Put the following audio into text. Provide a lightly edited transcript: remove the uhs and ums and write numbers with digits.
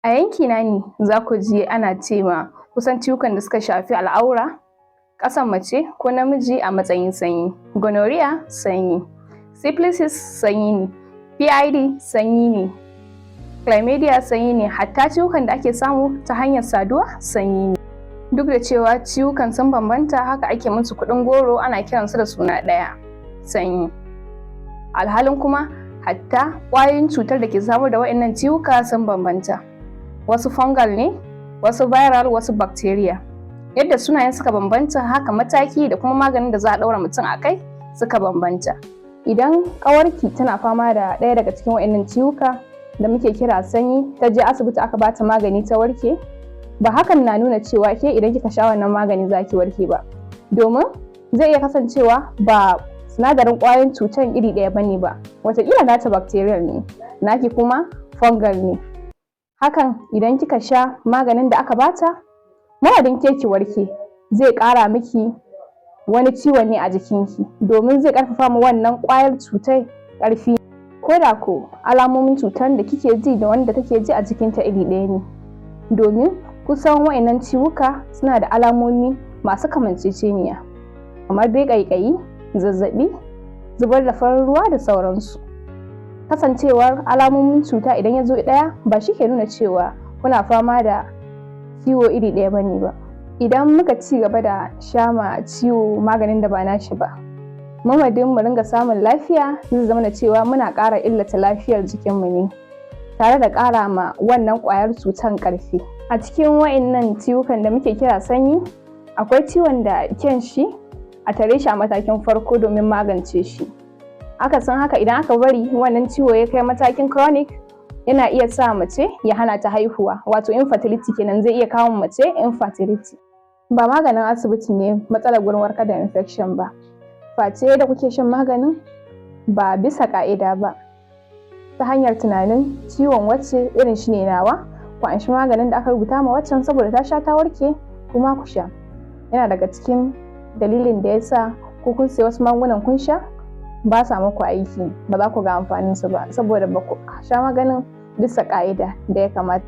A yankina ne za ku ji ana cewa kusan ciwukan da suka shafi al'aura, ƙasan mace ko namiji a matsayin sanyi. Gonorrhea sanyi, syphilis sanyi ne, PID sanyi ne, chlamydia sanyi ne, hatta ciwukan da ake samu ta hanyar saduwa sanyi ne. Duk da cewa ciwukan sun bambanta, haka ake musu kuɗin goro, ana kiransu da suna ɗaya, sanyi. Alhalin kuma hatta ƙwayoyin cutar da ke samar da waɗannan ciwuka sun bambanta. Wasu fungal ne, wasu viral, wasu bacteria. Yadda sunayen suka bambanta, haka mataki da kuma maganin da za a ɗaura mutum a kai suka bambanta. Idan ƙawarki tana fama da ɗaya daga cikin waɗannan ciwuka da muke kira sanyi, ta je asibiti aka bata magani ta warke, ba hakan na nuna cewa ke idan kika sha wannan magani za ki warke ba. Domin zai iya kasancewa ba sinadarin ƙwayoyin cutar iri ɗaya bane ba. Wataƙila nata bacterial ne, naki kuma fungal ne. Hakan idan kika sha maganin da aka bata, madadin ke ki warke, zai ƙara miki wani ciwon ne a jikinki, domin zai ƙarfafa ma wannan ƙwayar cutar ƙarfi. Ko da ko alamomin cutar da kike ji da wanda take ji a jikinta iri ɗaya ne, domin kusan waɗannan ciwuka suna da alamomi masu kamanceceniya, kamar dai ƙaiƙayi, zazzaɓi, zubar da farin ruwa da sauransu. Kasancewar alamomin cuta idan ya zo ɗaya ba shi ke nuna cewa kuna fama da ciwo iri ɗaya bane ba. Idan muka ci gaba da sha ma ciwo maganin da ba nashi ba, mamadin mu ringa samun lafiya, zai zama da cewa muna ƙara illata lafiyar jikinmu ne, tare da ƙara ma wannan ƙwayar cutar ƙarfi. A cikin wa'innan ciwukan da muke kira sanyi, akwai ciwon da kyan shi a tare shi a matakin farko domin magance shi. Akasin haka, idan aka bari wannan ciwo ya kai matakin chronic, yana iya sa mace ya hana ta haihuwa, wato infertility kenan, zai iya kawo mace infertility. Ba maganin asibiti ne matsalar gurin warkar da infection ba, face da kuke shan maganin ba bisa ƙa'ida ba, ta hanyar tunanin ciwon wacce irin shi ne nawa, ku anshi maganin da aka rubuta ma waccan saboda ta sha ta warke, kuma ku sha. Yana daga cikin dalilin da ya sa ko kun sayi wasu magungunan kun sha ba sa muku aiki, ba za ku ga amfaninsu ba, saboda ba ku sha maganin bisa ƙa'ida da ya kamata.